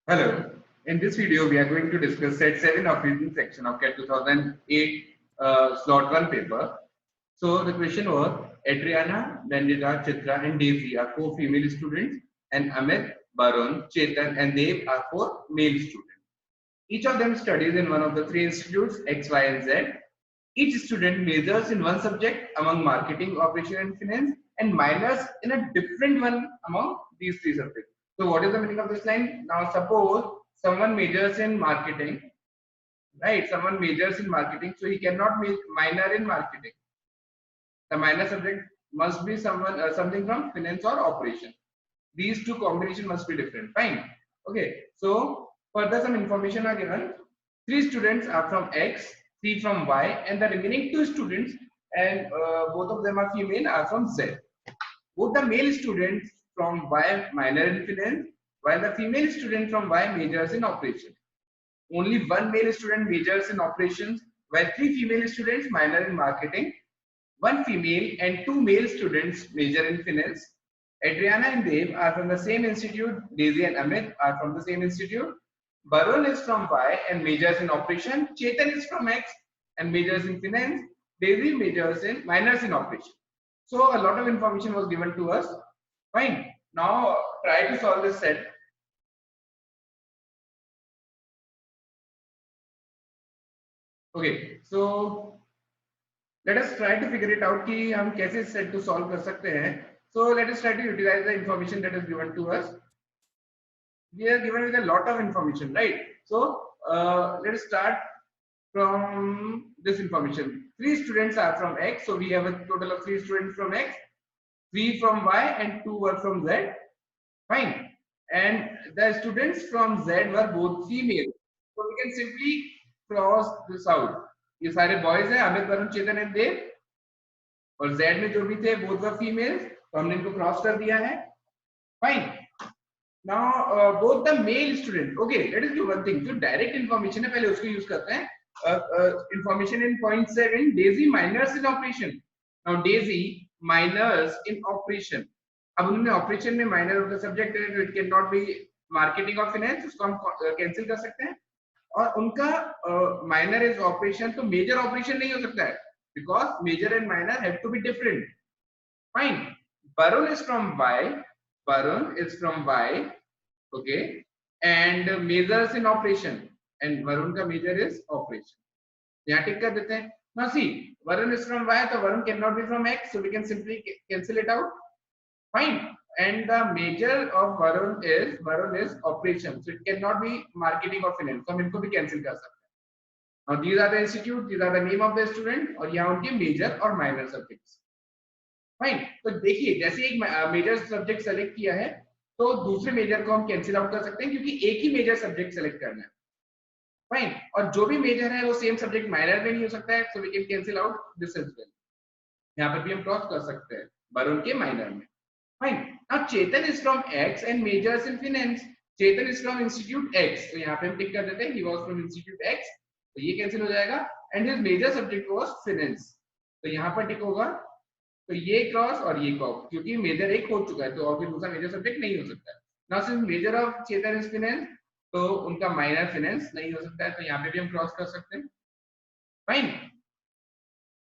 Hello. In this video, we are going to discuss set 7 of reasoning section of CAT 2008 slot 1 paper. So the question was, Adriana, Nandita, Chitra and Daisy are 4 female students and Amit, Barun, Chetan and Dev are 4 male students. Each of them studies in one of the 3 institutes X, Y and Z. Each student majors in one subject among marketing, operation and finance and minors in a different one among these 3 subjects. So what is the meaning of this line? Now suppose someone majors in marketing, right? Someone majors in marketing, so he cannot make minor in marketing. The minor subject must be something from finance or operation. These two combination must be different. Fine. Okay. So further some information are given. 3 students are from X, 3 from Y, and the remaining 2 students, and both of them are female, are from Z. Both the male students from Y minor in finance, while the female student from Y majors in operation. Only one male student majors in operations, while 3 female students minor in marketing. One female and 2 male students major in finance. Adriana and Dev are from the same institute. Daisy and Amit are from the same institute. Barun is from Y and majors in operation. Chetan is from X and majors in finance. Daisy minors in operation. So a lot of information was given to us. Fine. Now try to solve this set. Okay. So let us try to figure it out कि हम कैसे set to solve कर सकते हैं. So let us try to utilize the information that is given to us. We are given with a lot of information, right? So let us start from this information. 3 students are from X, so we have a total of 3 students from X, 3 from Y, and 2 were from Z. Fine. And the students from Z were both female, so we can simply cross this out. ये सारे boys हैं, अमित, वरुण, चेतन and देव, और Z में जो भी थे both were females, तो हमने इनको क्रॉस कर दिया है. Fine. Now both the male student. Okay, let us do one thing. जो direct information है पहले उसको यूज करते हैं. Information in point 7. Daisy minors in operation. Now Daisy minors in operation. अब उन्होंने operation में minor of the subject है, तो it cannot be marketing or finance. उसको हम cancel कर सकते हैं. और उनका minor is operation, तो major operation नहीं हो सकता है, because major and minor have to be different. Fine. Barun is from Y. Varun is from Y, okay, and majors in operation, and Varun का major is operation. यहाँ टिक कर देते हैं. Now see, Varun is from Y, so Varun cannot be from X, so we can simply cancel it out. Fine. And the major of Varun is operation, so it cannot be marketing or finance. So हम इनको भी cancel कर सकते हैं. Now these are the institute, these are the name of the student, और यहाँ उनके major और minor subjects. फाइन. तो देखिए जैसे एक मेजर सब्जेक्ट सेलेक्ट किया है, तो दूसरे मेजर को हम कैंसिल आउट कर सकते हैं, क्योंकि एक ही मेजर सब्जेक्ट सेलेक्ट करना है. फाइन. और जो भी मेजर है वो सेम सब्जेक्ट माइनर में नहीं हो सकता है, so we can cancel out this as well. यहाँ पर भी हम क्रॉस कर सकते हैं वरुण के माइनर में. Fine. Now Chetan is from X and majors in finance. Chetan is from institute X, तो यहाँ पे हम टिक कर देते हैं he was from institute X, तो ये कैंसिल हो जाएगा. And his major subject was finance, तो यहाँ पर टिक होगा. तो ये क्रॉस और ये क्रॉस, क्योंकि मेजर एक हो चुका है, तो और फिर दूसरा मेजर सब्जेक्ट नहीं हो सकता है. ना सिर्फ measure of Chetan is finance, तो उनका माइनर फाइनेंस नहीं हो सकता है, तो यहाँ पे भी हम क्रॉस कर सकते हैं. Fine.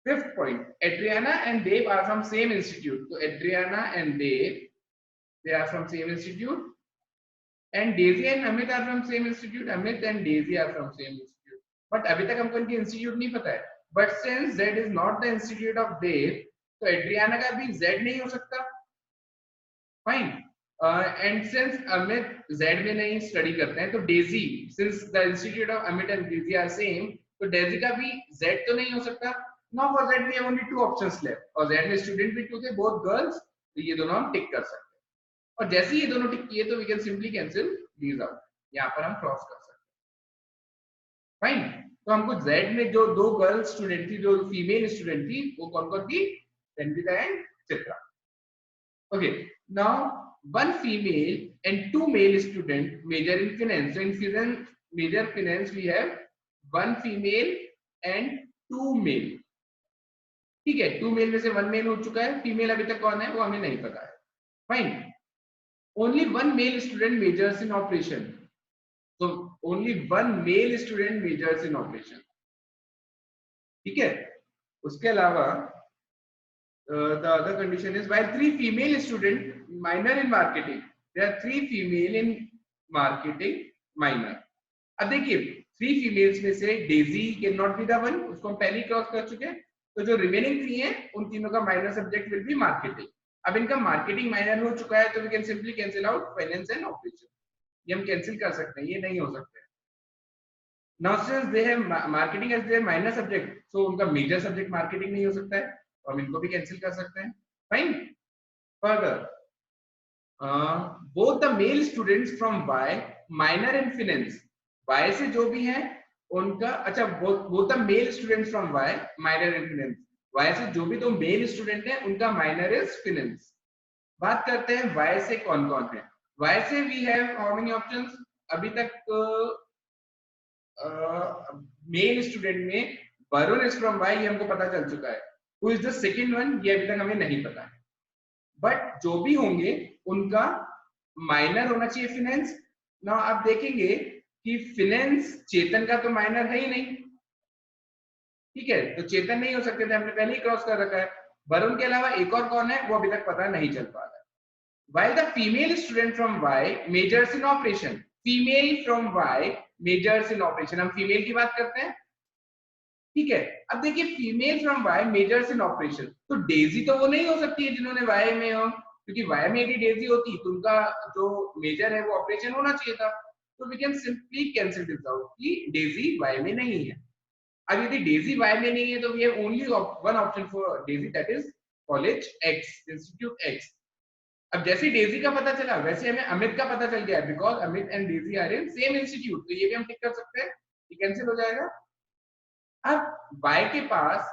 Fifth point, Adriana and Dev are from same institute. तो Adriana and Dev they are from same institute, and Daisy and Amit are from same institute. Amit and Daisy are from same institute, but अभी तक हमको इनकी institute नहीं पता है. But since that is not the institute of Dev, तो Adriana का भी Z नहीं हो सकता. Fine. And since Amit Z में नहीं स्टडी करते हैं, तो Daisy, since the institute of Amit and Daisy are same, तो डेजी का भी Z तो नहीं हो सकता. Now for Z we have only 2 options left, और Z में स्टूडेंट भी 2 थे, बोथ गर्ल्स, तो ये दोनों हम टिक कर सकते हैं. और जैसे ये दोनों टिक किए, तो we can simply cancel these out. यहाँ पर हम क्रॉस कर सकते हैं. फाइन. तो हमको Z में जो 2 गर्ल स्टूडेंट थी, जो फीमेल स्टूडेंट थी, वो कौन कौन थी? Nandita and Chitra. Okay, now one female and 2 male student major in finance. So in finance, major finance, we have 1 female and 2 male. ठीक है, 2 मेल में से 1 मेल हो चुका है, फीमेल अभी तक कौन है वो हमें नहीं पता है. Fine. Only 1 male student measures in operation. So only one male student majors in operation. ठीक है, उसके अलावा the other condition is while 3 female student minor in marketing, there are 3 female in marketing minor. अब देखिए 3 females में से Daisy can not be the one, उसको हम पहले ही क्रॉस कर चुके हैं, तो जो रिमेनिंग 3 हैं उन तीनों का minor subject will be marketing. अब इनका मार्केटिंग माइनर हो चुका है तो we can simply cancel out finance and operation. ये हम कैंसिल कर सकते हैं, ये नहीं हो सकता है. Now since they have marketing as their minor subject, so उनका मेजर सब्जेक्ट मार्केटिंग नहीं हो सकता है, तो हम इनको भी कैंसिल कर सकते हैं. Fine. Further both the male students from Y minor in finance, Y से जो भी हैं उनका, अच्छा both the male students from Y minor in finance, Y से जो भी दो मेल स्टूडेंट हैं उनका माइनर इज फिनेंस. बात करते हैं Y से कौन कौन है. Y से we have how many options. अभी तक मेल स्टूडेंट में वरुण इज फ्रॉम वाई, ये हमको पता चल चुका है. Who is the second one, ये अभी तक हमें नहीं पता है. बट जो भी होंगे उनका माइनर होना चाहिए फिनेंस. ना आप देखेंगे कि फिनेंस चेतन का तो माइनर है ही नहीं. ठीक है, तो चेतन नहीं हो सकते थे, हमने पहले ही क्रॉस कर रखा है. वरुण के अलावा एक और कौन है वो अभी तक पता नहीं चल पा रहा है. While the female student from Y majors in operation, female from Y majors in operation, हम फीमेल की बात करते हैं. ठीक है, अब देखिए female from Y majors in operation, तो डेजी तो वो नहीं हो सकती है जिन्होंने Y में हो, क्योंकि Y में यदि डेजी होती तो उनका जो मेजर है वो ऑपरेशन होना चाहिए था. तो we can simply cancel this out कि डेजी Y में नहीं है. अब यदि डेजी Y में नहीं है तो we have only one option for Daisy, that is college X, institute X. अब जैसे डेजी का पता चला वैसे हमें अमित का पता चल गया, because Amit and Daisy are in same institute, तो ये भी हम टिक कर सकते हैं, ये कैंसिल हो जाएगा. अब Y के पास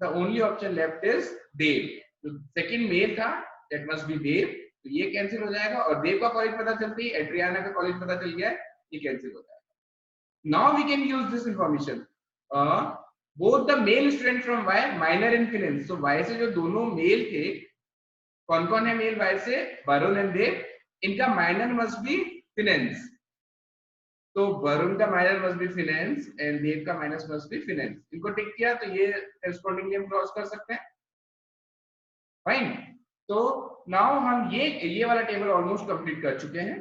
the only option left is Dev, तो सेकंड मेल था, दैट मस्ट बी देव, तो ये कैंसिल हो जाएगा. और देव का कॉलेज पता चलती है, एड्रियाना का कॉलेज पता चल गया, ये कैंसिल हो जाएगा. Now we can use this information. Both the male student from Y minor in finance, तो Y से जो दोनों मेल थे, कौन कौन है मेल Y से, वरुण एंड देव, इनका माइनर मस्ट बी फिनेंस. तो वरुण का minor must be finance and Dev का माइनस मस्ट बी फिनेंस. इनको टिक किया तो ये करेस्पॉन्डिंगली हम क्रॉस कर सकते हैं. फाइन. तो नाउ हम ये वाला टेबल ऑलमोस्ट कंप्लीट कर चुके हैं.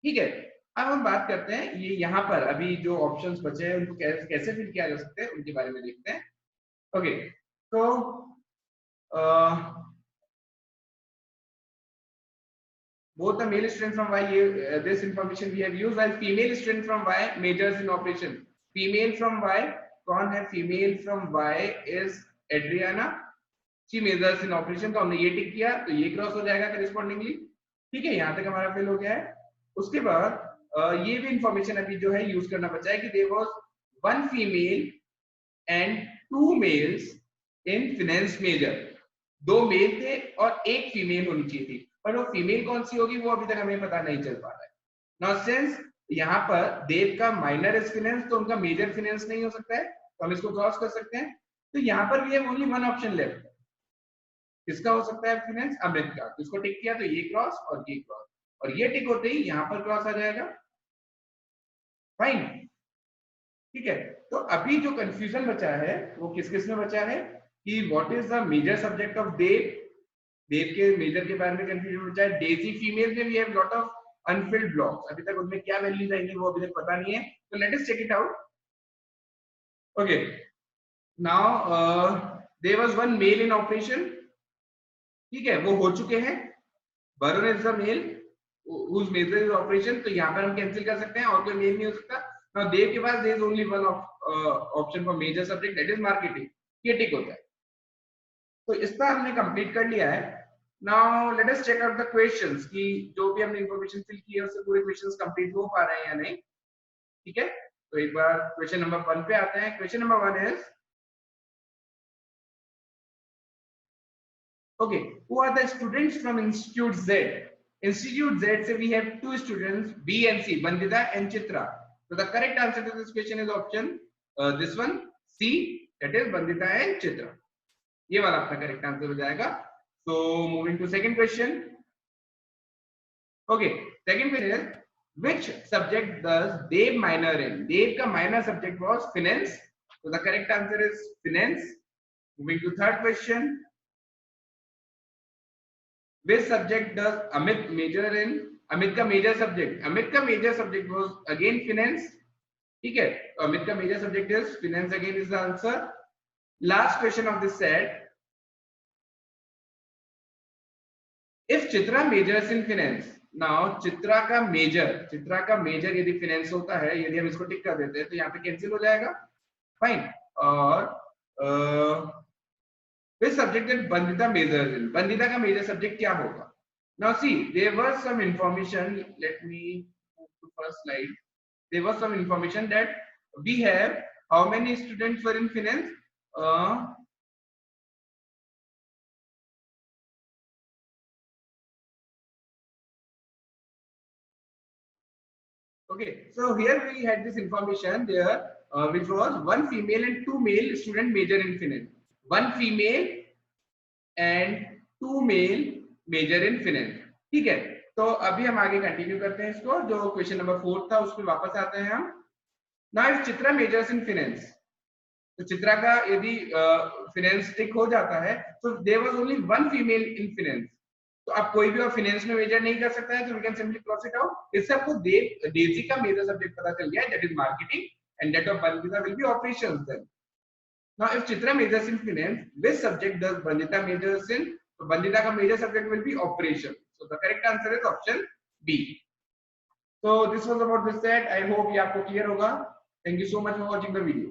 ठीक है, अब हम बात करते हैं ये यहाँ पर अभी जो ऑप्शंस बचे हैं उनको कैसे फिल किया जा सकता है उनके बारे में देखते हैं. ओके, तो both the male student from Y, this information we have used, while female student from Y majors in operation. Female from Y कौन है, female from Y is Adriana, she majors in operation, तो हमने ये टिक किया तो ये cross हो जाएगा करेस्पॉन्डिंगली. ठीक है, यहाँ तक हमारा फिल हो गया है. उसके बाद ये भी इंफॉर्मेशन अभी जो है यूज करना बचा है कि there was one female and two males in finance major. दो मेल थे और एक फीमेल होनी चाहिए थी, पर वो फीमेल कौन सी होगी वो अभी तक हमें पता नहीं चल पा रहा है. नाउ सिंस यहाँ पर देव का माइनर इज फिनेंस, तो उनका मेजर फिनेंस नहीं हो सकता है, तो हम इसको क्रॉस कर सकते हैं. तो यहाँ पर भी है ओनली वन ऑप्शन लेफ्ट, किसका हो सकता है फिनेंस, अमित का. तो इसको टिक किया तो ये क्रॉस और ये क्रॉस, और ये टिक होते ही यहाँ पर क्रॉस आ जाएगा. फाइन. ठीक है, तो अभी जो कंफ्यूजन बचा है वो किस किस में बचा है कि what is the major subject of Dev. Dev के मेजर के बारे में कंफ्यूजन बचा है. डेजी फीमेल में we have lot of unfilled blocks, अभी तक उनमें क्या वैल्यूज आएंगी वो अभी तक पता नहीं है, तो let us check it out. Okay, now there was one male in operation. ठीक है, वो हो चुके हैं. Varun is the male whose major is operation, तो यहाँ पर हम कैंसिल कर सकते हैं, और कोई मेल नहीं हो सकता. Now देव के पास there is only one option for major subject, that is marketing, ये टिक होता है. तो इसका हमने कंप्लीट कर लिया है. Now let us check out the questions कि जो भी हमने इंफॉर्मेशन फिल की है उससे पूरे क्वेश्चंस कंप्लीट हो पा रहे हैं या नहीं. ठीक है, तो एक बार क्वेश्चन नंबर 1 पे आते हैं. Question number 1 is okay, who are the students from institute Z. Institute Z से we have two students B and C, Bandita and Chitra. So the correct answer to this question is option this one C, that is Bandita and Chitra. ये वाला अपना correct answer हो जाएगा. So moving to second question. Okay, second question is Which subject does Dev minor in? Dev का minor subject was finance. So the correct answer is finance. Moving to third question. Which subject does Amit major in? Amit का major subject was again finance. ठीक है, Amit का major subject is finance again is the answer. Last question of this set. If Chitra majors in finance, now Chitra का major यदि finance होता है, यदि हम इसको टिक कर देते हैं तो यहाँ पे कैंसिल हो जाएगा, फाइन. और which subject that Bandita majors in? Bandita का major subject क्या होगा? Now see, there was some information. Let me move to first slide. There was some information that we have how many students were in finance? Okay, so here we had this information there, which was one female and two male student major in finance. One female and two male major in finance. ठीक है, तो अभी हम आगे continue करते हैं इसको. जो क्वेश्चन नंबर 4 था उस पर वापस आते हैं हम. Now if Chitra measures in finance, तो चित्रा का यदि finance टिक हो जाता है, तो there was only one female in finance. तो अब कोई भी और finance में मेजर नहीं कर सकता है, तो we can simply cross it out. इससे आपको डेजी का मेजर सब्जेक्ट पता चल गया है, that is marketing, and that of Bandita will be operations then. Now if Chitra majors in finance, which subject does Bandita majors in? So Bandita ka major subject will be operation. So the correct answer is option B. So this was about this set. I hope ये आपको clear होगा. Thank you so much for watching the video.